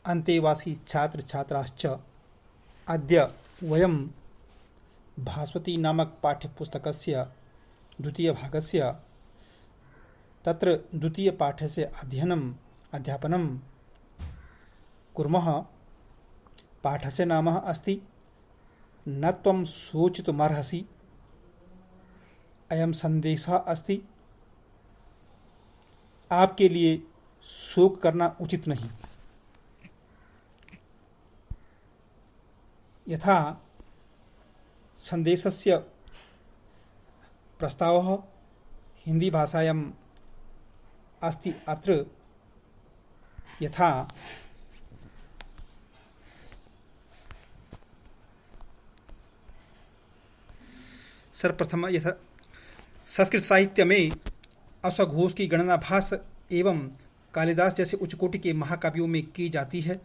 अन्तेवासी छात्र छात्राश्च अद्य वयं भास्वती नामक पाठ्यपुस्तकस्य द्वितीयभागस्य तत्र द्वितीयपाठस्य अध्यापनं कुर्मः। पाठस्य नाम अस्ति न त्वं शोचितुमर्हसि। अयं संदेशः अस्ति आपके लिए शोक करना उचित नहीं। यथा संदेशस्य प्रस्तावः हिंदी भाषायाम् अस्ति। अत्र यथा सर्वप्रथम यथा संस्कृत साहित्य में अश्वघोष की गणना भास एवं कालिदास जैसे उच्चकोटि के महाकाव्यों में की जाती है।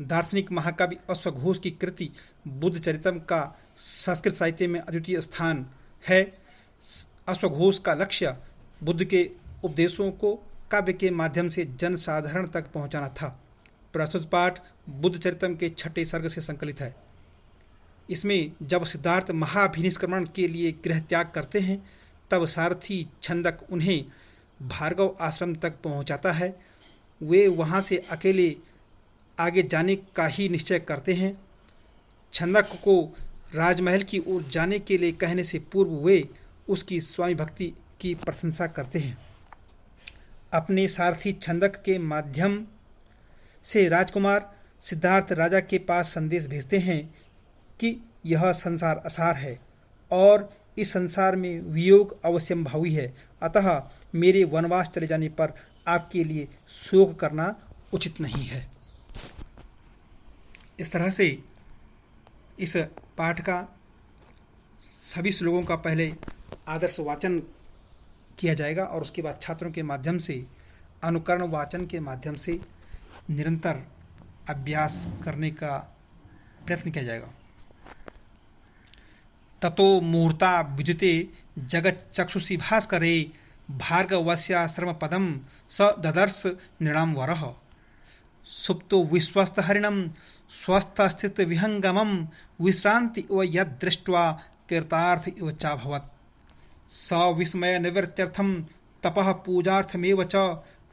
दार्शनिक महाकाव्य अश्वघोष की कृति बुद्ध चरितम का संस्कृत साहित्य में अद्वितीय स्थान है। अश्वघोष का लक्ष्य बुद्ध के उपदेशों को काव्य के माध्यम से जनसाधारण तक पहुंचाना था। प्रस्तुत पाठ बुद्ध चरितम के 6ठे सर्ग से संकलित है। इसमें जब सिद्धार्थ महाभिनिष्क्रमण के लिए गृह त्याग करते हैं तब सारथी छंदक उन्हें भार्गव आश्रम तक पहुंचाता है। वे वहां से अकेले आगे जाने का ही निश्चय करते हैं। छंदक को राजमहल की ओर जाने के लिए कहने से पूर्व वे उसकी स्वामी भक्ति की प्रशंसा करते हैं। अपने सारथी छंदक के माध्यम से राजकुमार सिद्धार्थ राजा के पास संदेश भेजते हैं कि यह संसार असार है और इस संसार में वियोग अवश्यंभावी है, अतः मेरे वनवास चले जाने पर आपके लिए शोक करना उचित नहीं है। इस तरह से इस पाठ का सभी श्लोकों का पहले आदर्श वाचन किया जाएगा और उसके बाद छात्रों के माध्यम से अनुकरण वाचन के माध्यम से निरंतर अभ्यास करने का प्रयत्न किया जाएगा। ततो मूर्ता विद्युते जगत चक्षुषी भास्करे भार्गवस्याश्रम पदम स ददर्श नृणाम वरः सुप्तो विश्वस्त हरिणम स्वस्थ स्थित विहंगमम विश्रांति इव यदृष्ट्वा कृतार्थ इव चाभवत् स विस्मय निवृत्त्यर्थम तपः पूजार्थमेव च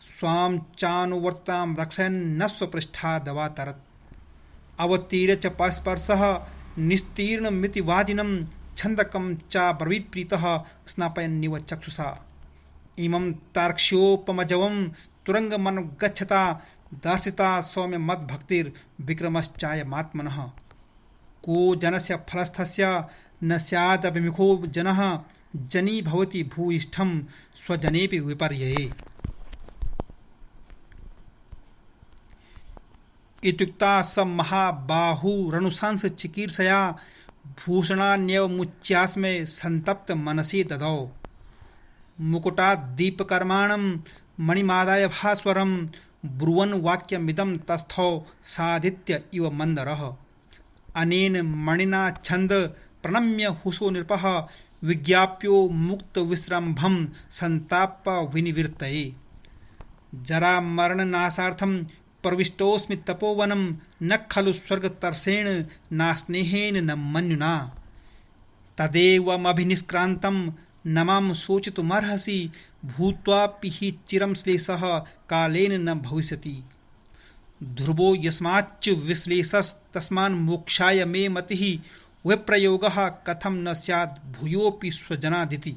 स्वाम चानुवर्तां रक्षयन् न स्वपृष्ठादवातरत् अवतीर्य च परस्पर्शः निस्तीर्णमिति वाजिनं छन्दकं चाब्रवीत् प्रीतः स्नापयन्निव चक्षुषा इमं तार्क्ष्योपमजवं तुरंगमनुगच्छता दर्शिता सौम्य मद्भक्तिर्विक्रमश्चायमात्मनः को जनस्य फलस्थस्य न स्यादभिमुखो जनः जनी भवति भूयिष्ठं स्वजनेपि विपर्यये। इत्युक्ता स महाबाहुरनुशंस चिकीर्षया भूषणान्यवमुच्यास्मै संतप्त मनसि ददौ मुकुटाद्दीपकर्माणं मणिमादाय भास्वरं ब्रुवन् वाक्यमिदं तस्थौ साधित्य इव मंदरः अनेन मणिना छंद प्रणम्य हुसो नृपः विज्ञाप्यो मुक्त विश्रम्भं संताप विनिवृत्तये जरा मरणनाशार्थं प्रविष्टोऽस्मि तपोवनं न खलु स्वर्गतर्षेण नास्नेहेन न मन्युना तदेवमभिनिष्क्रान्तं न मां शोचितुमर्हसि भूत्वापि हि चिरं श्लेषः कालेन न भविष्यति ध्रुवो यस्माच्च विश्लेषस्तस्मान् मोक्षाय मे मतिः विप्रयोगः कथं न स्यात् भूयोऽपि स्वजनादिति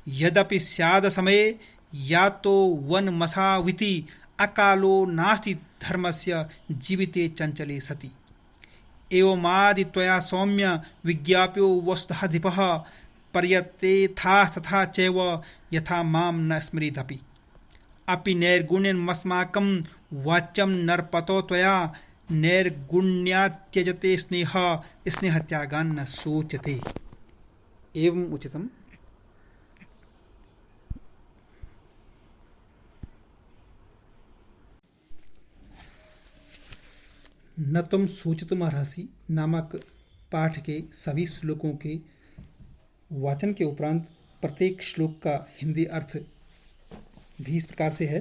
यदपि स्यादसमये यातो वनमसाविति अकालो नास्ति धर्मस्य जीविते चञ्चले सति एवमादि त्वया सौम्य विज्ञाप्यो वस्तुतः पर्यतेथास्तथा चैव यथा मां न स्मरेदपि अपि नैर्गुण्यमस्माकं वाच्यं नरपतो त्वया नैर्गुण्यात्यजते स्नेह स्नेहत्यागान् न शोच्यते। एवं उचितम्। न तुम शोचितुमर्हसि नामक पाठ के सभी श्लोकों के वाचन के उपरांत प्रत्येक श्लोक का हिंदी अर्थ भी इस प्रकार से है।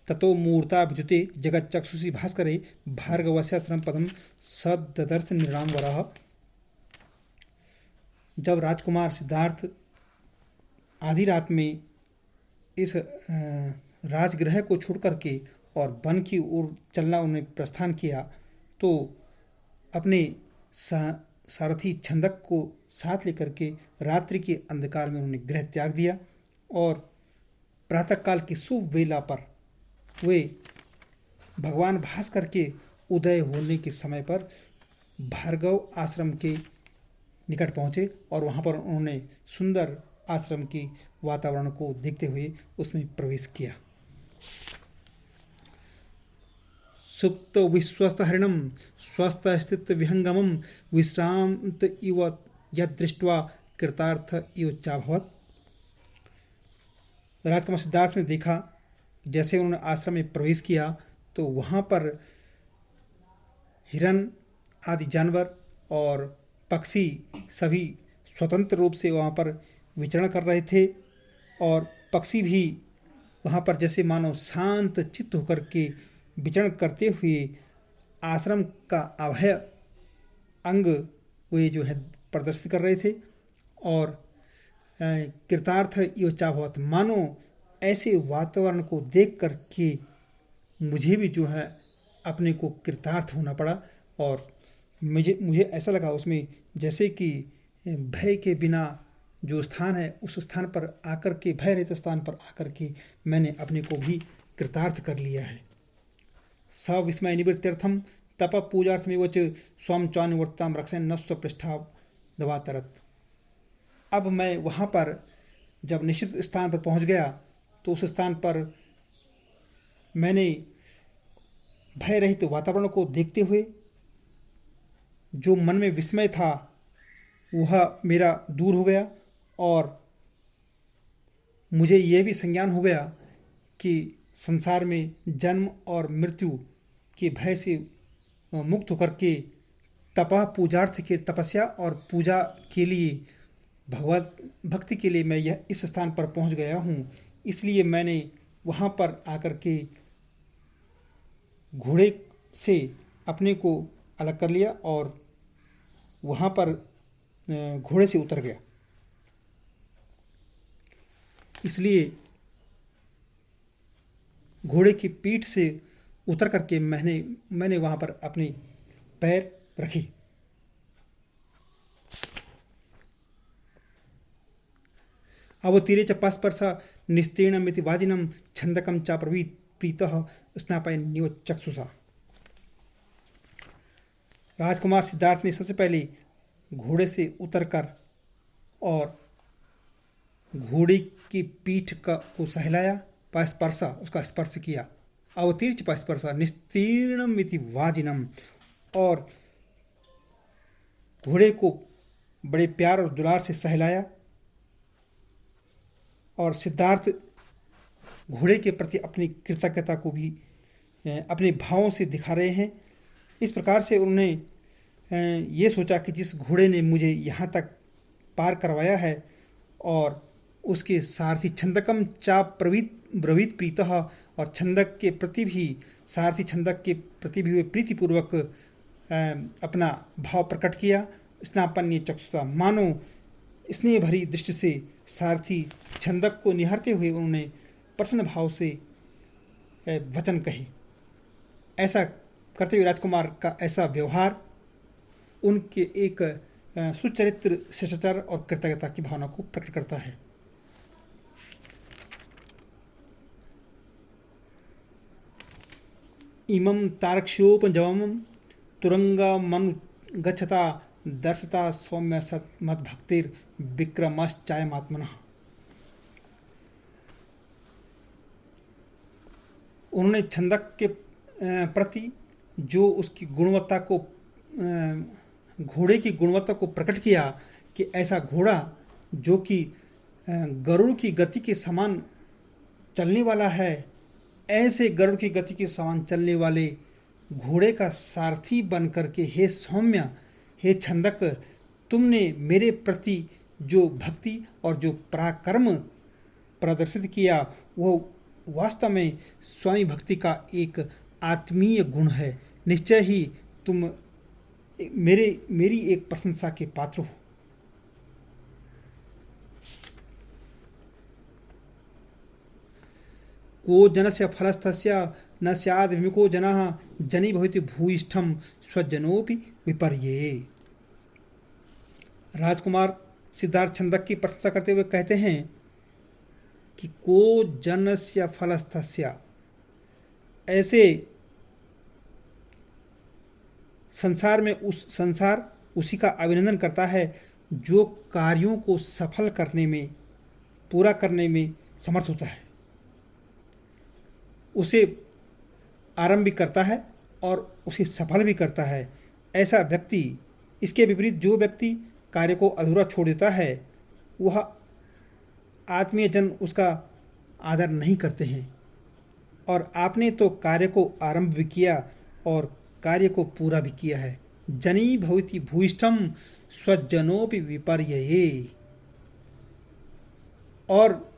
ततो मूर्ता विद्युते जगच्चक्षुषी भास्करे भार्गवस्याश्रम पदम सददर्श निर्णाम वरः। जब राजकुमार सिद्धार्थ आधी रात में इस राजगृह को छोड़ करके और वन की ओर चलना उन्हें प्रस्थान किया तो अपने सारथी छंदक को साथ लेकर के रात्रि के अंधकार में उन्होंने गृह त्याग दिया और प्रातःकाल की शुभ वेला पर वे भगवान भास्कर के उदय होने के समय पर भार्गव आश्रम के निकट पहुँचे और वहाँ पर उन्होंने सुंदर आश्रम के वातावरण को देखते हुए उसमें प्रवेश किया। सुप्त विश्वस्त हरिणम स्वस्थ स्थित विहंगमम विश्रांत इव यदृष्ट्वा कृतार्थ इव चाभवत। राजकुमार सिद्धार्थ ने देखा जैसे उन्होंने आश्रम में प्रवेश किया तो वहाँ पर हिरन आदि जानवर और पक्षी सभी स्वतंत्र रूप से वहाँ पर विचरण कर रहे थे और पक्षी भी वहाँ पर जैसे मानो शांत चित्त होकर के विचरण करते हुए आश्रम का अभय अंग वे जो है प्रदर्शित कर रहे थे और कृतार्थ यो चाहवत मानो ऐसे वातावरण को देख कर के मुझे भी जो है अपने को कृतार्थ होना पड़ा और मुझे ऐसा लगा उसमें जैसे कि भय के बिना जो स्थान है उस स्थान पर आकर के भय रहित स्थान पर आकर के मैंने अपने को भी कृतार्थ कर लिया है। स विस्मय निवृत्त्यर्थम तप पूजार्थमेव च स्वम चानुवर्ताम रक्षण न स्वपृष्ठा दवातरत। अब मैं वहाँ पर जब निश्चित स्थान पर पहुँच गया तो उस स्थान पर मैंने भय रहित वातावरण को देखते हुए जो मन में विस्मय था वह मेरा दूर हो गया और मुझे यह भी संज्ञान हो गया कि संसार में जन्म और मृत्यु के भय से मुक्त होकर के तपः पूजार्थ के तपस्या और पूजा के लिए भगवत भक्ति के लिए मैं यह इस स्थान पर पहुंच गया हूं। इसलिए मैंने वहां पर आकर के घोड़े से अपने को अलग कर लिया और वहां पर घोड़े से उतर गया। इसलिए घोड़े की पीठ से उतर करके मैंने वहां पर अपने पैर रखे। अवतीरे च पास्पर्शा निस्तीर्णमिति वाजिनम छंदकम चा प्रीतः स्नापयन् निवचक्षुषा। राजकुमार सिद्धार्थ ने सबसे पहले घोड़े से उतरकर और घोड़े की पीठ को सहलाया, पास्पर्शा उसका स्पर्श किया। अवतीर्च पास्पर्शा निस्तीर्णमिति वाजिनम और घोड़े को बड़े प्यार और दुलार से सहलाया और सिद्धार्थ घोड़े के प्रति अपनी कृतज्ञता को भी अपने भावों से दिखा रहे हैं। इस प्रकार से उन्होंने ये सोचा कि जिस घोड़े ने मुझे यहाँ तक पार करवाया है और उसके सारथी छंदकम चा ब्रवीत प्रीतः और छंदक के प्रति भी सारथी छंदक के प्रति भी वे प्रीतिपूर्वक अपना भाव प्रकट किया। स्नापन्य चक्षुषा मानो स्नेह भरी दृष्टि से सारथी छंदक को निहारते हुए उन्होंने प्रसन्न भाव से वचन कहे। ऐसा करते हुए राजकुमार का ऐसा व्यवहार उनके एक सुचरित्र शिष्टाचार और कृतज्ञता की भावना को प्रकट करता है। इमं तारक्ष्योपजवम तुरंगमन गच्छता दर्शता सौम्य मद्भक्तिर विक्रमश्चायमात्मनः। उन्होंने छंदक के प्रति जो उसकी गुणवत्ता को घोड़े की गुणवत्ता को प्रकट किया कि ऐसा घोड़ा जो कि गरुड़ की गति के समान चलने वाला है, ऐसे गरुड़ की गति के समान चलने वाले घोड़े का सारथी बन करके हे सौम्य, हे छंदक, तुमने मेरे प्रति जो भक्ति और जो पराक्रम प्रदर्शित किया वो वास्तव में स्वामी भक्ति का एक आत्मीय गुण है। निश्चय ही तुम मेरी एक प्रशंसा के पात्र हो। को जनस्य फलस्थस्य न स्याद् विमुखो जनः जनी भवति भूयिष्ठम स्वजनोपि विपर्ये। राजकुमार सिद्धार्थ छंदक की प्रशंसा करते हुए कहते हैं कि को जनस्य फलस्थस्य, ऐसे संसार उसी का अभिनंदन करता है जो कार्यों को सफल करने में, पूरा करने में समर्थ होता है, उसे आरंभ भी करता है और उसे सफल भी करता है। ऐसा व्यक्ति, इसके विपरीत जो व्यक्ति कार्य को अधूरा छोड़ देता है, वह आत्मीय जन उसका आदर नहीं करते हैं। और आपने तो कार्य को आरंभ भी किया और कार्य को पूरा भी किया है। जनी भवति भूयिष्ठम स्वजनोपि विपर्यये। और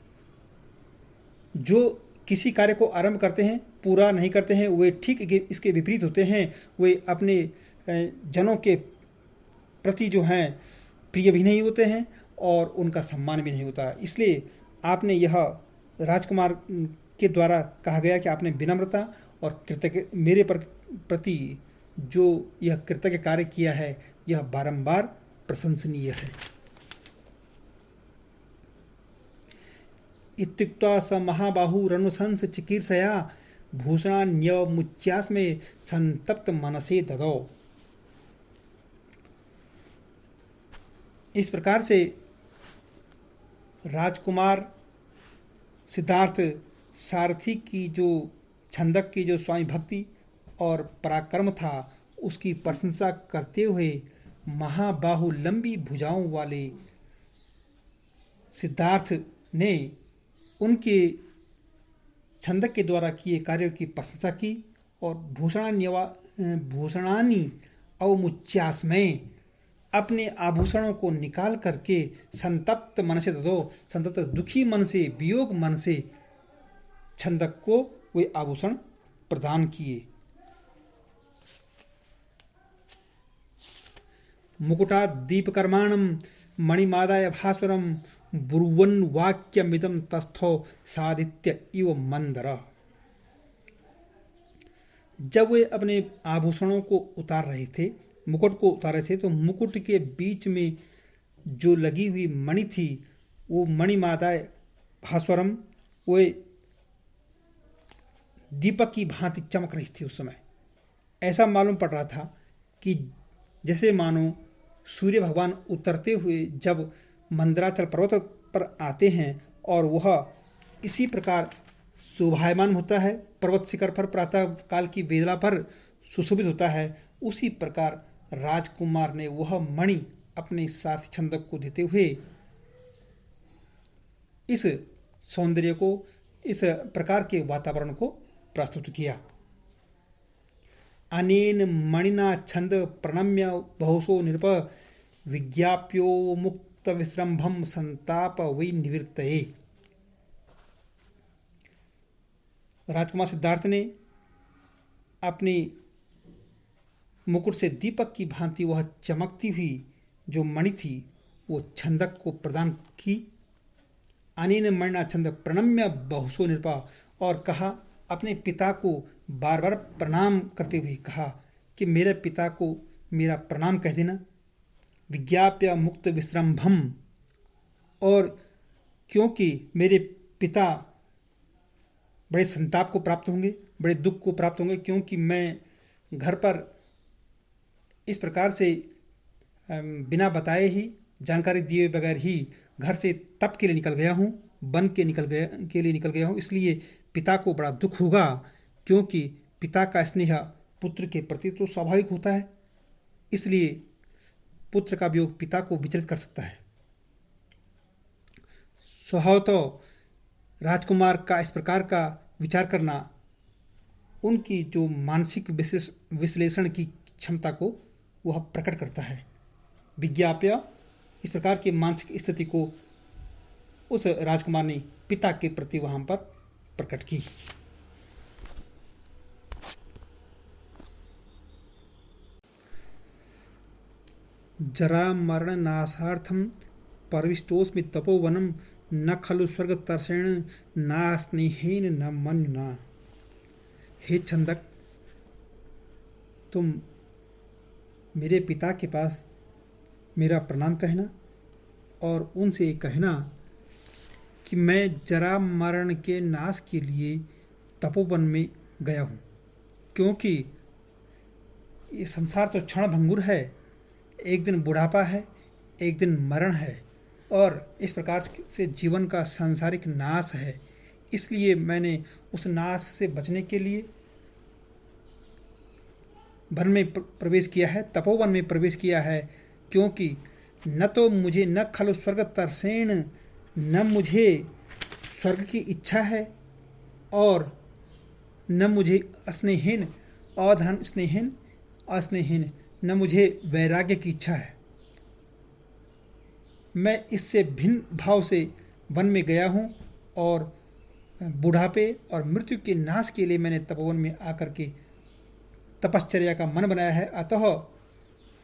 जो किसी कार्य को आरंभ करते हैं, पूरा नहीं करते हैं, वे ठीक इसके विपरीत होते हैं। वे अपने जनों के प्रति जो हैं प्रिय भी नहीं होते हैं और उनका सम्मान भी नहीं होता। इसलिए आपने यह राजकुमार के द्वारा कहा गया कि आपने विनम्रता और कृतज्ञ मेरे प्रति जो यह कृतज्ञ कार्य किया है, यह बारंबार प्रशंसनीय है। इत्युक्त्वा स महाबाहुरनुशंस चिकीर्षया भूषणान्यवमुच्यास्मे संतप्त मनसे ददौ। इस प्रकार से राजकुमार सिद्धार्थ सारथी की जो छंदक की जो स्वामी भक्ति और पराक्रम था, उसकी प्रशंसा करते हुए महाबाहु लंबी भुजाओं वाले सिद्धार्थ ने उनके छंदक के द्वारा किए कार्यों की प्रशंसा की और भूषणानि अवमुच्यास्मय, अपने आभूषणों को निकाल करके संतप्त मन से संतप्त दुखी मन से, वियोग मन से छंदक को वे आभूषण प्रदान किए। मुकुटात् दीपकर्माणं मणिमादाय भास्वरं ब्रुवन् वाक्यमिदं तस्थो सादित्य इव मंदर। जब वे अपने आभूषणों को उतार रहे थे, मुकुट को उतारे थे, तो मुकुट के बीच में जो लगी हुई मणि थी, वो मणिमादाय भास्वरम, वो दीपक की भांति चमक रही थी। उस समय ऐसा मालूम पड़ रहा था कि जैसे मानो सूर्य भगवान उतरते हुए जब मंदराचल पर्वत पर आते हैं और वह इसी प्रकार शोभायमान होता है, पर्वत शिखर पर प्रातः काल की वेला पर सुशोभित होता है, उसी प्रकार राजकुमार ने वह मणि अपने सारथी छंदक को देते हुए इस सौंदर्य को, इस प्रकार के वातावरण को प्रस्तुत किया। अनेन मणिना छंद प्रणम्य बहुसो नृप विज्ञाप्यो मुक्त विश्रंभम संताप वै निवृत्तये। राजकुमार सिद्धार्थ ने अपनी मुकुट से दीपक की भांति वह चमकती हुई जो मणि थी, वो छंदक को प्रदान की। अनेन मणिना छंद प्रणम्य बहुसो नृपा, और कहा, अपने पिता को बार बार प्रणाम करते हुए कहा कि मेरे पिता को मेरा प्रणाम कह देना। विज्ञाप्य मुक्त विश्रंभम, और क्योंकि मेरे पिता बड़े संताप को प्राप्त होंगे, बड़े दुख को प्राप्त होंगे, क्योंकि मैं घर पर इस प्रकार से बिना बताए ही, जानकारी दिए बगैर ही घर से तप के लिए निकल गया हूँ, वन के लिए निकल गया हूँ। इसलिए पिता को बड़ा दुख होगा, क्योंकि पिता का स्नेह पुत्र के प्रति तो स्वाभाविक होता है, इसलिए पुत्र का वियोग पिता को विचलित कर सकता है। स्वभावतः राजकुमार का इस प्रकार का विचार करना उनकी जो मानसिक विश्लेषण की क्षमता को वह प्रकट करता है। विज्ञाप्य, इस प्रकार की मानसिक स्थिति को उस राजकुमार ने पिता के प्रति वहाँ पर प्रकट की। जरा मरण नाशार्थम परविष्टोस्मि तपोवनम न खलु स्वर्ग तर्षेण ना स्नेहेन न मन्युना। हे छंदक, तुम मेरे पिता के पास मेरा प्रणाम कहना और उनसे कहना कि मैं जरा मरण के नाश के लिए तपोवन में गया हूँ, क्योंकि ये संसार तो क्षण भंगुर है। एक दिन बुढ़ापा है, एक दिन मरण है, और इस प्रकार से जीवन का सांसारिक नाश है। इसलिए मैंने उस नाश से बचने के लिए वन में प्रवेश किया है, तपोवन में प्रवेश किया है, क्योंकि न तो मुझे न खलु स्वर्ग तरसेण, न मुझे स्वर्ग की इच्छा है, और न मुझे अस्नेहीन अधन स्नेहीन अस्नेहीन न मुझे वैराग्य की इच्छा है। मैं इससे भिन्न भाव से वन में गया हूँ और बुढ़ापे और मृत्यु के नाश के लिए मैंने तपोवन में आकर के तपश्चर्या का मन बनाया है। अतः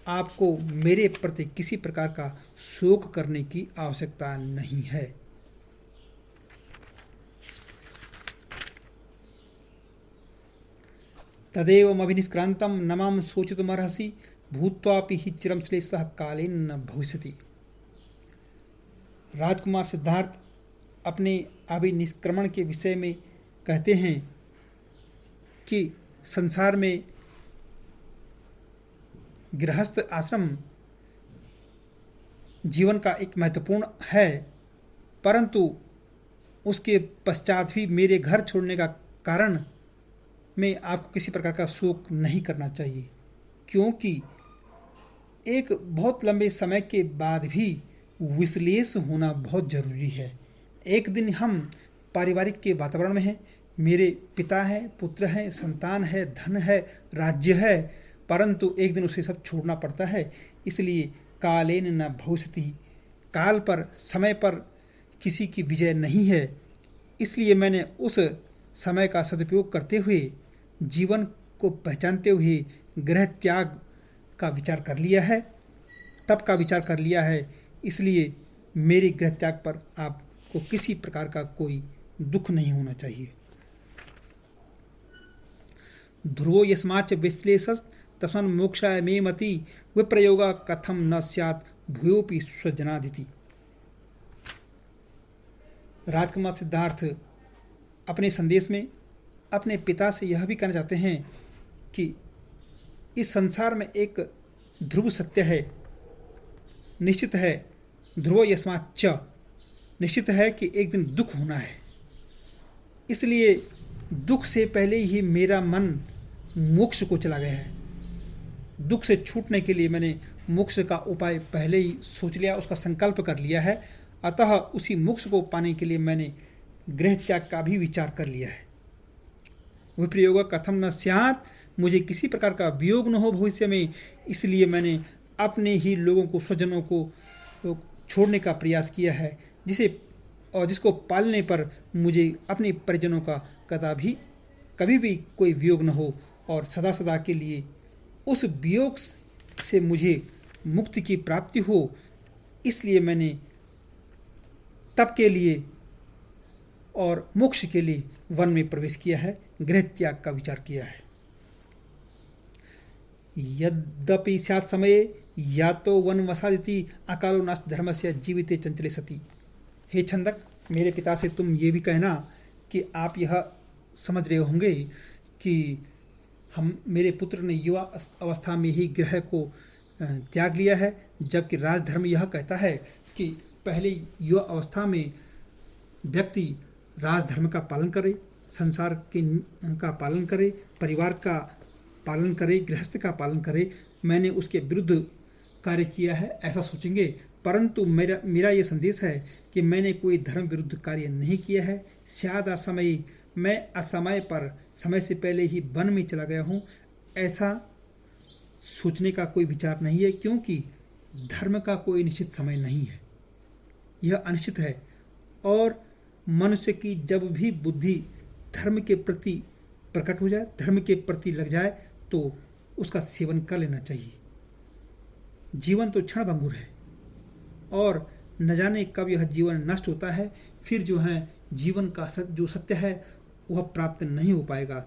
आपको मेरे प्रति किसी प्रकार का शोक करने की आवश्यकता नहीं है। तदेवमभिनिष्क्रान्तं न मां शोचितुमर्हसि भूत्वापि हि चिरं श्लेषः कालेन न भविष्यति। राजकुमार सिद्धार्थ अपने अभिनिष्क्रमण के विषय में कहते हैं कि संसार में गृहस्थ आश्रम जीवन का एक महत्वपूर्ण है, परंतु उसके पश्चात भी मेरे घर छोड़ने का कारण में आपको किसी प्रकार का शोक नहीं करना चाहिए, क्योंकि एक बहुत लंबे समय के बाद भी विश्लेष होना बहुत जरूरी है। एक दिन हम पारिवारिक के वातावरण में हैं, मेरे पिता हैं, पुत्र हैं, संतान है, धन है, राज्य है, परंतु एक दिन उसे सब छोड़ना पड़ता है। इसलिए कालेन न भविष्यति, काल पर, समय पर किसी की विजय नहीं है। इसलिए मैंने उस समय का सदुपयोग करते हुए, जीवन को पहचानते हुए गृह त्याग का विचार कर लिया है, तप का विचार कर लिया है। इसलिए मेरे गृह त्याग पर आपको किसी प्रकार का कोई दुख नहीं होना चाहिए। ध्रुवो यस्माच्च विश्लेषस् तस्मान् मोक्षाय मे मति विप्रयोगा कथम न स्यात् भूयोपि स्वजनादिति। राजकुमार सिद्धार्थ अपने संदेश में अपने पिता से यह भी कहना चाहते हैं कि इस संसार में एक ध्रुव सत्य है, निश्चित है। ध्रुव यस्माच्च, निश्चित है कि एक दिन दुख होना है। इसलिए दुख से पहले ही मेरा मन मोक्ष को चला गया है। दुख से छूटने के लिए मैंने मोक्ष का उपाय पहले ही सोच लिया, उसका संकल्प कर लिया है। अतः उसी मोक्ष को पाने के लिए मैंने गृह त्याग का भी विचार कर लिया है। विप्रयोग कथम न स्यात्, मुझे किसी प्रकार का वियोग न हो भविष्य में, इसलिए मैंने अपने ही लोगों को, स्वजनों को छोड़ने का प्रयास किया है, जिसको पालने पर मुझे अपने परिजनों का कभी भी कोई वियोग न हो और सदा सदा के लिए उस वियोग से मुझे मुक्ति की प्राप्ति हो। इसलिए मैंने तप के लिए और मोक्ष के लिए वन में प्रवेश किया है, गृह त्याग का विचार किया है। यद्यपि स्यात् समये या तो वनवसादिति अकालो नास्ति धर्मस्य जीविते चंचले सति। हे छंदक, मेरे पिता से तुम ये भी कहना कि आप यह समझ रहे होंगे कि मेरे पुत्र ने युवा अवस्था में ही गृह को त्याग लिया है, जबकि राजधर्म यह कहता है कि पहले युवा अवस्था में व्यक्ति राजधर्म का पालन करे, संसार का पालन करे, परिवार का पालन करे, गृहस्थ का पालन करे। मैंने उसके विरुद्ध कार्य किया है ऐसा सोचेंगे, परंतु मेरा ये संदेश है कि मैंने कोई धर्म विरुद्ध कार्य नहीं किया है। शायद असमय, मैं असमय पर समय से पहले ही वन में चला गया हूँ, ऐसा सोचने का कोई विचार नहीं है, क्योंकि धर्म का कोई निश्चित समय नहीं है, यह अनिश्चित है। और मनुष्य की जब भी बुद्धि धर्म के प्रति प्रकट हो जाए, धर्म के प्रति लग जाए तो उसका सेवन कर लेना चाहिए। जीवन तो क्षणभंगुर है और न जाने कब यह जीवन नष्ट होता है, फिर जो है जीवन का जो सत्य है वह प्राप्त नहीं हो पाएगा।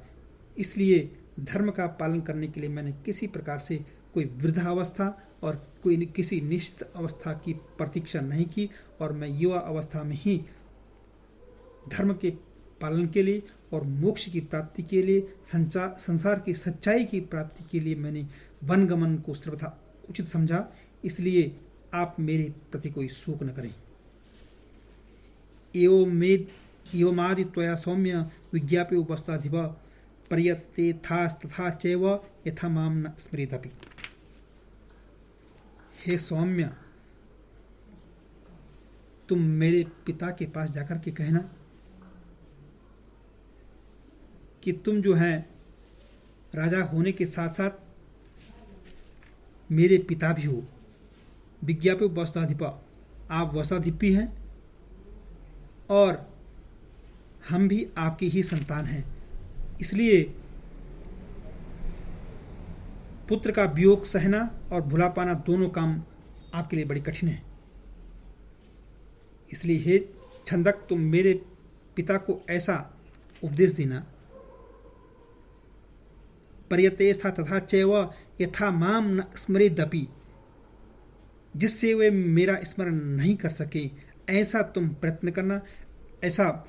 इसलिए धर्म का पालन करने के लिए मैंने किसी प्रकार से कोई वृद्धावस्था और कोई किसी निश्चित अवस्था की प्रतीक्षा नहीं की और मैं युवा अवस्था में ही धर्म के पालन के लिए और मोक्ष की प्राप्ति के लिए, संसार की सच्चाई की प्राप्ति के लिए मैंने वनगमन को सर्वथा उचित समझा। इसलिए आप मेरे प्रति कोई शोक न करें। एवमादि त्वया सौम्य विज्ञाप्य उपस्थाधिप पर्यते तथा चैव यथा माम न स्मरेदपि। हे सौम्य, तुम मेरे पिता के पास जाकर के कहना कि तुम जो है राजा होने के साथ साथ मेरे पिता भी हो। विज्ञाप्य वस्त्राधिपा, आप वस्त्राधिपी हैं और हम भी आपकी ही संतान हैं। इसलिए पुत्र का वियोग सहना और भुला पाना दोनों काम आपके लिए बड़ी कठिन है। इसलिए हे छंदक, तुम मेरे पिता को ऐसा उपदेश देना, पर्यतेस्था तथा चैव यथा माम न स्मरेदपि, जिससे वे मेरा स्मरण नहीं कर सके, ऐसा तुम प्रयत्न करना। ऐसा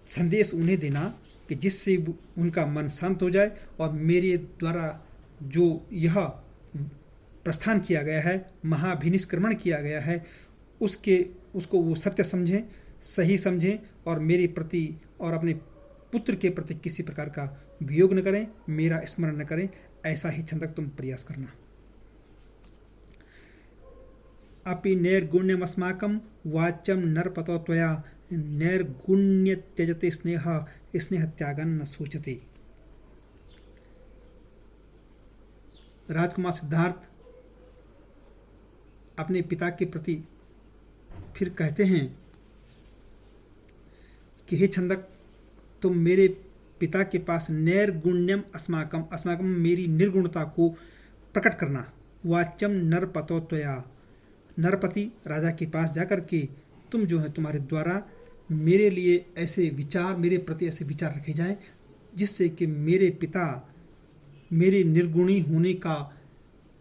संदेश उन्हें देना कि जिससे उनका मन शांत हो जाए और मेरे द्वारा जो यह प्रस्थान किया गया है, महाभिनिष्क्रमण किया गया है, उसको वो सत्य समझें, सही समझें और मेरे प्रति और अपने पुत्र के प्रति किसी प्रकार का वियोग न करें, मेरा स्मरण न करें। ऐसा ही छंदक तुम प्रयास करना। अपि नैर्गुण्यमस्माकं वाच्यं नरपतो त्वया नैर्गुण्य त्यजते स्नेह त्यागन न सोचते। राजकुमार सिद्धार्थ अपने पिता के प्रति फिर कहते हैं कि हे छंदक, तुम मेरे पिता के पास नैर्गुण्यम अस्माकम मेरी निर्गुणता को प्रकट करना। वाच्यम नरपतो त्वया, नरपति राजा के पास जाकर के तुम जो है तुम्हारे द्वारा मेरे लिए ऐसे विचार, मेरे प्रति ऐसे विचार रखे जाएं जिससे कि मेरे पिता मेरे निर्गुणी होने का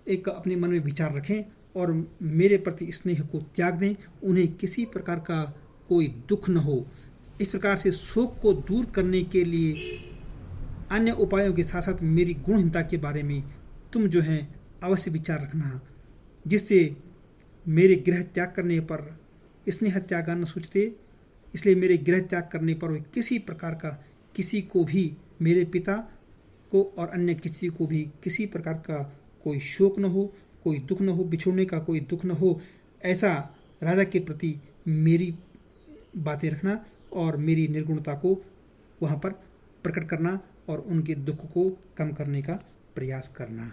एक अपने मन में विचार रखें और मेरे प्रति स्नेह को त्याग दें, उन्हें किसी प्रकार का कोई दुख न हो। इस प्रकार से शोक को दूर करने के लिए अन्य उपायों के साथ साथ मेरी गुणहीनता के बारे में तुम जो है अवश्य विचार रखना, जिससे मेरे गृह त्याग करने पर स्नेह त्याग न सोचते। इसलिए मेरे गृह त्याग करने पर वे किसी प्रकार का किसी को भी, मेरे पिता को और अन्य किसी को भी किसी प्रकार का कोई शोक न हो, कोई दुख न हो, बिछोड़ने का कोई दुख न हो, ऐसा राजा के प्रति मेरी बातें रखना और मेरी निर्गुणता को वहाँ पर प्रकट करना और उनके दुख को कम करने का प्रयास करना।